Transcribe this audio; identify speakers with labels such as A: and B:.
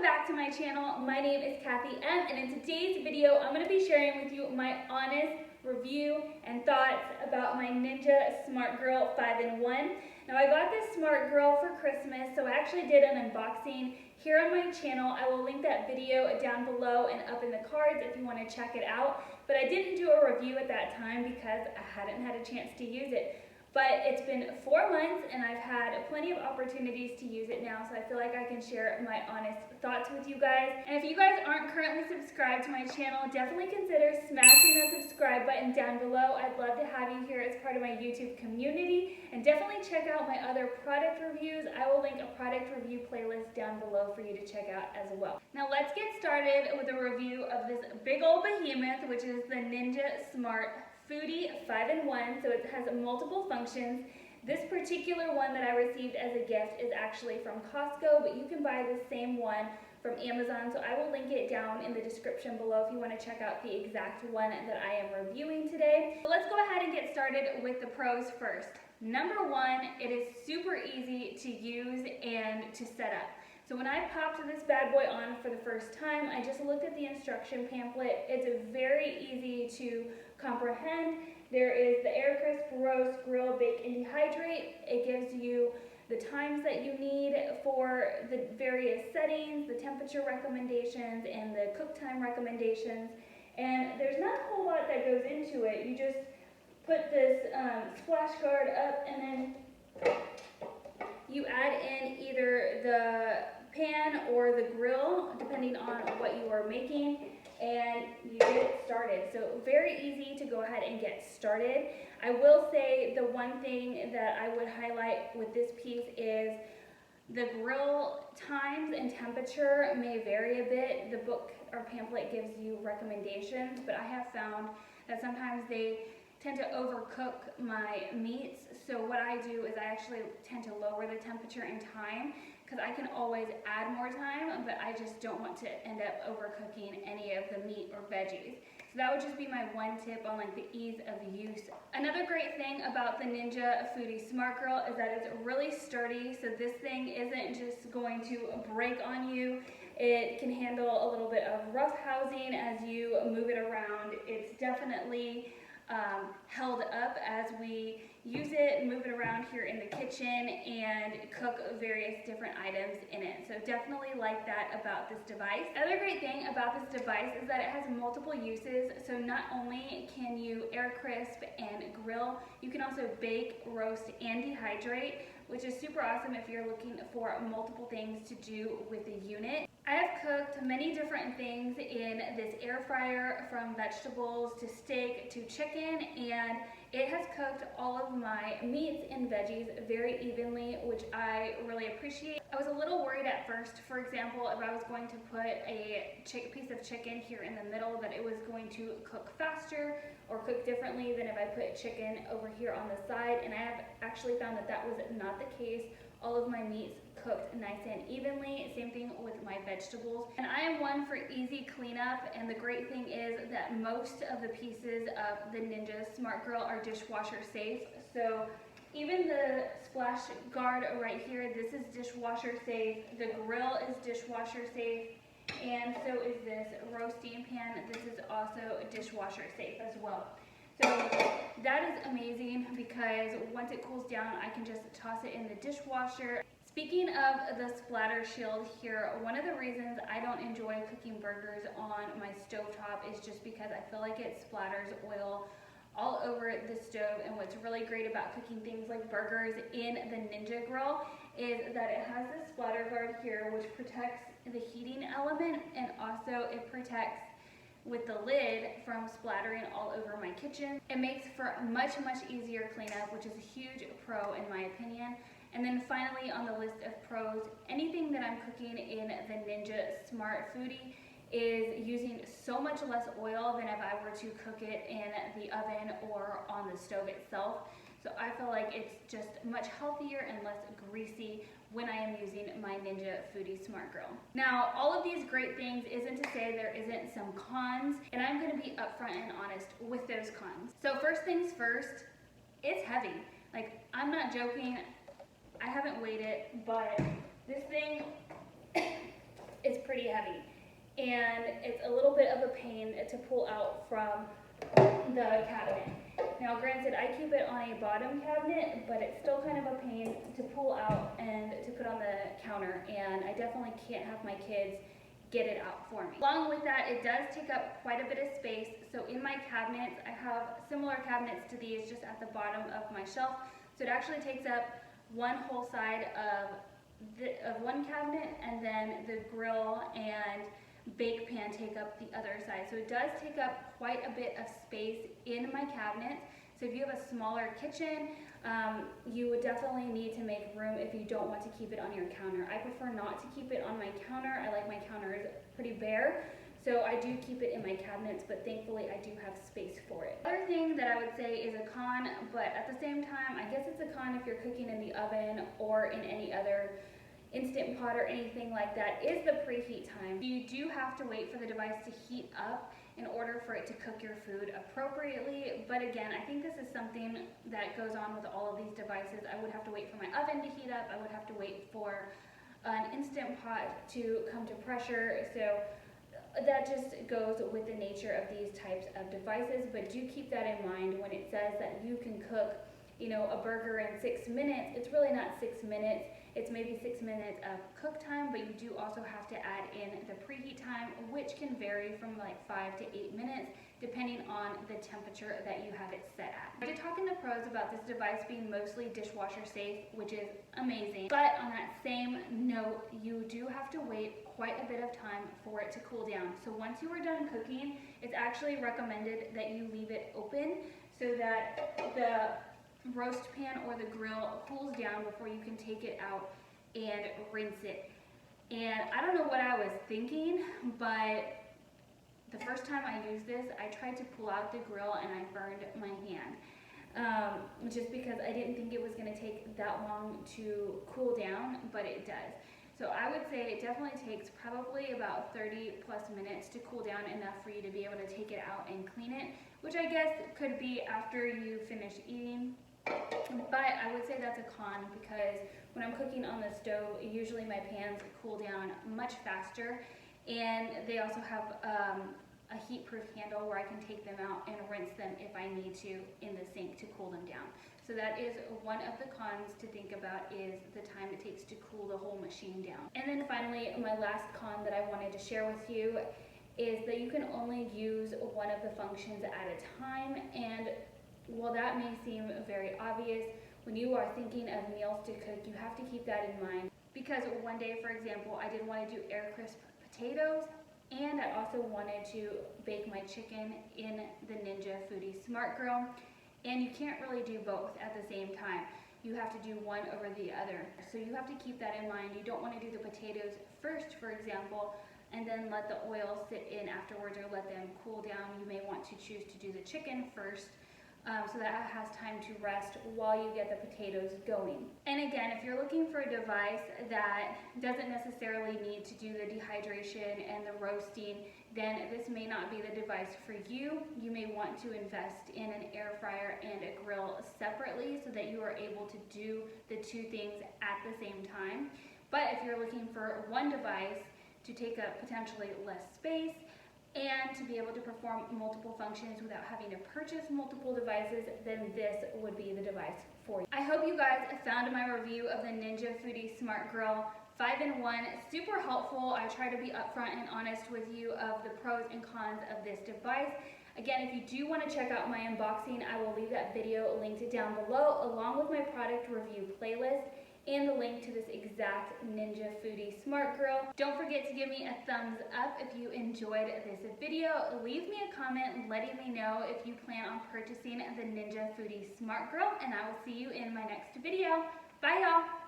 A: back to my channel. My name is Kathy M, and in today's video, I'm going to be sharing with you my honest review and thoughts about my Ninja Smart Grill 5-in-1. Now, I got this Smart Grill for Christmas, so I actually did an unboxing here on my channel. I will link that video down below and up in the cards if you want to check it out. But I didn't do a review at that time because I hadn't had a chance to use it. But it's been 4 months and I've had plenty of opportunities to use it now, so I feel like I can share my honest thoughts with you guys. And if you guys aren't currently subscribed to my channel, definitely consider smashing that subscribe button down below. I'd love to have you here as part of my YouTube community. And definitely check out my other product reviews. I will link a product review playlist down below for you to check out as well. Now let's get started with a review of this big old behemoth, which is the Ninja Smart Foodie 5-in-1, so it has multiple functions. This particular one that I received as a gift is actually from Costco, but you can buy the same one from Amazon, so I will link it down in the description below if you want to check out the exact one that I am reviewing today. So let's go ahead and get started with the pros first. Number one, it is super easy to use and to set up. So when I popped this bad boy on for the first time, I just looked at the instruction pamphlet. It's very easy to comprehend. There is the air crisp, roast, grill, bake, and dehydrate. It gives you the times that you need for the various settings, the temperature recommendations, and the cook time recommendations. And there's not a whole lot that goes into it. You just put this splash guard up, and then you add in either the pan or the grill, depending on what you are making, and you get it started. So very easy to go ahead and get started. I will say the one thing that I would highlight with this piece is the grill times and temperature may vary a bit. The book or pamphlet gives you recommendations, but I have found that sometimes they tend to overcook my meats. So what I do is I actually tend to lower the temperature and time, because I can always add more time, but I just don't want to end up overcooking any of the meat or veggies. So that would just be my one tip on like the ease of use. Another great thing about the Ninja Foodi Smart Grill is that it's really sturdy, so this thing isn't just going to break on you. It can handle a little bit of rough housing as you move it around. It's definitely held up as we use it, move it around here in the kitchen, and cook various different items in it. So definitely like that about this device. Other great thing about this device is that it has multiple uses. So not only can you air crisp and grill, you can also bake, roast, and dehydrate, which is super awesome if you're looking for multiple things to do with the unit. I have cooked many different things in this air fryer, from vegetables to steak to chicken, and it has cooked all of my meats and veggies very evenly, which I really appreciate. I was a little worried at first, for example, if I was going to put a piece of chicken here in the middle, that it was going to cook faster or cook differently than if I put chicken over here on the side, and I have actually found that that was not the case. All of my meats cooked nice and evenly. Same thing with my vegetables. And I am one for easy cleanup, and the great thing is that most of the pieces of the Ninja Smart Grill are dishwasher safe. So even the splash guard right here, this is dishwasher safe. The grill is dishwasher safe. And so is this roasting pan. This is also dishwasher safe as well. So that is amazing, because once it cools down, I can just toss it in the dishwasher. Speaking of the splatter shield here, one of the reasons I don't enjoy cooking burgers on my stovetop is just because I feel like it splatters oil all over the stove. And what's really great about cooking things like burgers in the Ninja Grill is that it has this splatter guard here, which protects the heating element, and also it protects with the lid from splattering all over my kitchen. It makes for a much easier cleanup, which is a huge pro in my opinion. And then finally on the list of pros, anything that I'm cooking in the Ninja Smart Foodi is using so much less oil than if I were to cook it in the oven or on the stove itself. So I feel like it's just much healthier and less greasy when I am using my Ninja Foodi Smart Grill. Now, all of these great things isn't to say there isn't some cons, and I'm gonna be upfront and honest with those cons. So first things first, it's heavy. Like, I'm not joking, I haven't weighed it, but this thing is pretty heavy, and it's a little bit of a pain to pull out from the cabinet. Now granted, I keep it on a bottom cabinet, but it's still kind of a pain to pull out and to put on the counter, and I definitely can't have my kids get it out for me. Along with that, it does take up quite a bit of space. So in my cabinets, I have similar cabinets to these just at the bottom of my shelf. So it actually takes up one whole side of one cabinet, and then the grill and bake pan take up the other side. So it does take up quite a bit of space in my cabinets. So if you have a smaller kitchen, you would definitely need to make room if you don't want to keep it on your counter. I prefer not to keep it on my counter. I like my counters pretty bare. So I do keep it in my cabinets, but thankfully I do have space for it. Other thing that I would say is a con, but at the same time, I guess it's a con if you're cooking in the oven or in any other Instant Pot or anything like that, is the preheat time. You do have to wait for the device to heat up in order for it to cook your food appropriately. But again, I think this is something that goes on with all of these devices. I would have to wait for my oven to heat up. I would have to wait for an Instant Pot to come to pressure. So that just goes with the nature of these types of devices. But do keep that in mind when it says that you can cook, you know, a burger in 6 minutes. It's really not 6 minutes. It's maybe 6 minutes of cook time, but you do also have to add in the preheat time, which can vary from like 5 to 8 minutes, depending on the temperature that you have it set at. I did talk in the pros about this device being mostly dishwasher safe, which is amazing. But on that same note, you do have to wait quite a bit of time for it to cool down. So once you are done cooking, it's actually recommended that you leave it open so that the roast pan or the grill cools down before you can take it out and rinse it. And I don't know what I was thinking, but the first time I used this, I tried to pull out the grill and I burned my hand. Just because I didn't think it was going to take that long to cool down, but it does. So I would say it definitely takes probably about 30 plus minutes to cool down enough for you to be able to take it out and clean it, which I guess could be after you finish eating. But I would say that's a con because when I'm cooking on the stove, usually my pans cool down much faster, and they also have a heat-proof handle where I can take them out and rinse them if I need to in the sink to cool them down. So that is one of the cons to think about, is the time it takes to cool the whole machine down. And then finally, my last con that I wanted to share with you is that you can only use one of the functions at a time. And while that may seem very obvious, when you are thinking of meals to cook, you have to keep that in mind. Because one day, for example, I did want to do air crisp potatoes, and I also wanted to bake my chicken in the Ninja Foodi Smart Grill. And you can't really do both at the same time. You have to do one over the other. So you have to keep that in mind. You don't want to do the potatoes first, for example, and then let the oil sit in afterwards or let them cool down. You may want to choose to do the chicken first, so that it has time to rest while you get the potatoes going. And again, if you're looking for a device that doesn't necessarily need to do the dehydration and the roasting, then this may not be the device for you. You may want to invest in an air fryer and a grill separately so that you are able to do the two things at the same time. But if you're looking for one device to take up potentially less space, and to be able to perform multiple functions without having to purchase multiple devices, then this would be the device for you. I hope you guys found my review of the Ninja Foodi Smart Grill 5-in-1 super helpful. I try to be upfront and honest with you of the pros and cons of this device. Again, if you do want to check out my unboxing, I will leave that video linked down below, along with my product review playlist and the link to this exact Ninja Foodi Smart Grill. Don't forget to give me a thumbs up if you enjoyed this video. Leave me a comment letting me know if you plan on purchasing the Ninja Foodi Smart Grill, and I will see you in my next video. Bye, y'all.